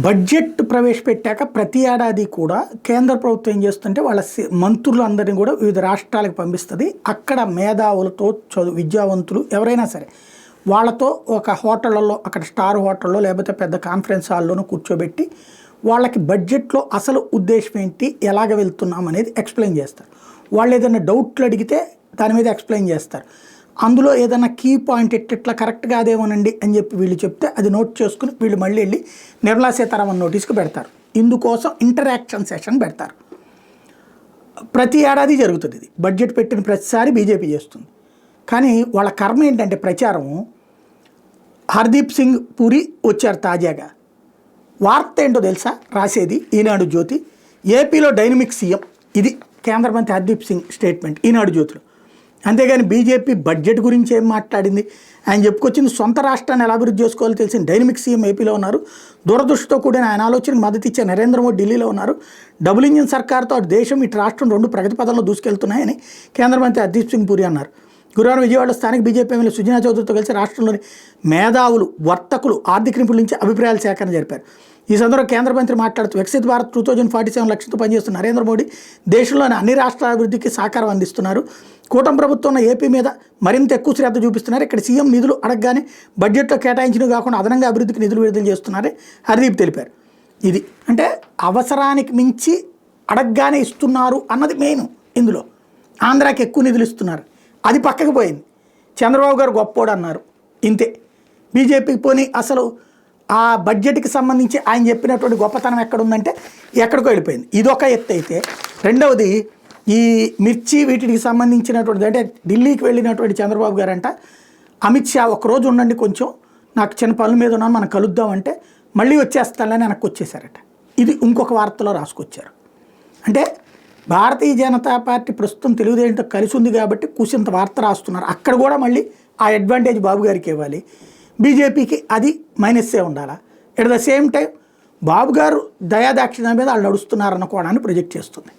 Budget ప్రవేశపెట్టాక ప్రతి ఏడాది కూడా కేంద్ర ప్రభుత్వం ఏం చేస్తుంటే వాళ్ళ మంత్రులు అందరినీ కూడా వివిధ రాష్ట్రాలకు పంపిస్తుంది. అక్కడ మేధావులతో విద్యావంతులు ఎవరైనా సరే వాళ్ళతో ఒక హోటళ్ళలో, అక్కడ స్టార్ హోటల్లో లేకపోతే పెద్ద కాన్ఫరెన్స్ హాల్లోనూ కూర్చోబెట్టి వాళ్ళకి బడ్జెట్లో అసలు ఉద్దేశం ఏంటి, ఎలాగ వెళ్తున్నాం అనేది ఎక్స్ప్లెయిన్ చేస్తారు. వాళ్ళు ఏదైనా డౌట్లు అడిగితే దాని మీద ఎక్స్ప్లెయిన్ చేస్తారు. అందులో ఏదైనా కీ పాయింట్ ఇట్లా కరెక్ట్గా అదేమోనండి అని చెప్పి వీళ్ళు చెప్తే అది నోట్ చేసుకుని వీళ్ళు మళ్ళీ వెళ్ళి నిర్మలా సీతారామన్ నోటీస్కి పెడతారు. ఇందుకోసం ఇంటరాక్షన్ సెషన్ పెడతారు. ప్రతి ఏడాది జరుగుతుంది ఇది. బడ్జెట్ పెట్టిన ప్రతిసారి బీజేపీ చేస్తుంది. కానీ వాళ్ళ కర్మ ఏంటంటే ప్రచారం. హర్దీప్ సింగ్ పూరి వచ్చారు తాజాగా. వార్త ఏంటో తెలుసా రాసేది ఈనాడు జ్యోతి. ఏపీలో డైనమిక్ సీఎం, ఇది కేంద్ర మంత్రి హర్దీప్ సింగ్ స్టేట్మెంట్ ఈనాడు జ్యోతిలో. అంతేగాని బీజేపీ బడ్జెట్ గురించి ఏం మాట్లాడింది? ఆయన చెప్పుకొచ్చింది సొంత రాష్ట్రాన్ని ఎలా అభివృద్ధి చేసుకోవాలో తెలిసిన డైనమిక్ సీఎం ఏపీలో ఉన్నారు. దూరదృష్టితో కూడిన ఆయన ఆలోచనకు మద్దతు ఇచ్చే నరేంద్ర మోడీ ఢిల్లీలో ఉన్నారు. డబుల్ ఇంజిన్ సర్కార్తో అటు దేశం ఇటు రాష్ట్రం రెండు ప్రగతి పదంలో దూసుకెళ్తున్నాయని కేంద్ర మంత్రి హర్దీప్ సింగ్ పూరి అన్నారు. గురువారం విజయవాడలో స్థానిక బీజేపీ ఎమ్మెల్యే సుజనా చౌదరితో కలిసి రాష్ట్రంలోని మేధావులు, వర్తకులు, ఆర్థిక నిపుణుల నుంచి అభిప్రాయాల సేకరణ జరిపారు. ఈ సందర్భంగా కేంద్ర మంత్రి మాట్లాడుతూ వికసిత్ భారత్ 2047 లక్ష్యంతో పనిచేస్తున్న నరేంద్ర మోడీ దేశంలోని అన్ని రాష్ట్రాల అభివృద్ధికి సహకారం అందిస్తున్నారు. కూటమి ప్రభుత్వం ఏపీ మీద మరింత ఎక్కువ శ్రద్ధ చూపిస్తున్నారు. ఇక్కడ సీఎం నిధులు అడగగానే బడ్జెట్లో కేటాయించినవి కాకుండా అదనంగా అభివృద్ధికి నిధులు విడుదల చేస్తున్నారని హర్దీప్ తెలిపారు. ఇది అంటే అవసరానికి మించి అడగగానే ఇస్తున్నారు అన్నది మెయిన్. ఇందులో ఆంధ్రాకి ఎక్కువ నిధులు ఇస్తున్నారు, అది పక్కకు పోయింది. చంద్రబాబు గారు గొప్పోడు అన్నారు, ఇంతే. బీజేపీకి పోనీ అసలు ఆ బడ్జెట్కి సంబంధించి ఆయన చెప్పినటువంటి గొప్పతనం ఎక్కడుందంటే ఎక్కడికో వెళ్ళిపోయింది. ఇదొక ఎత్తు అయితే, రెండవది ఈ మిర్చి వీటికి సంబంధించినటువంటి అంటే ఢిల్లీకి వెళ్ళినటువంటి చంద్రబాబు గారంట అమిత్ షా ఒకరోజు ఉండండి, కొంచెం నాకు చిన్న పనుల మీద ఉన్నాను, మనం కలుద్దామంటే మళ్ళీ వచ్చేస్తానని వెనక్కి వచ్చేసారట. ఇది ఇంకొక వార్తలో రాసుకొచ్చారు. అంటే భారతీయ జనతా పార్టీ ప్రస్తుతం తెలుగుదేశంతో కలిసి ఉంది కాబట్టి కూసింత వార్త రాస్తున్నారు. అక్కడ కూడా మళ్ళీ ఆ అడ్వాంటేజ్ బాబు గారికి ఇవ్వాలి, బీజేపీకి అది మైనస్సే ఉండాలా. ఎట్ ద సేమ్ టైం బాబు గారు దయాదాక్షిణ్యం మీద వాళ్ళు నడుస్తున్నారనుకోవడాన్ని ప్రొజెక్ట్ చేస్తుంది.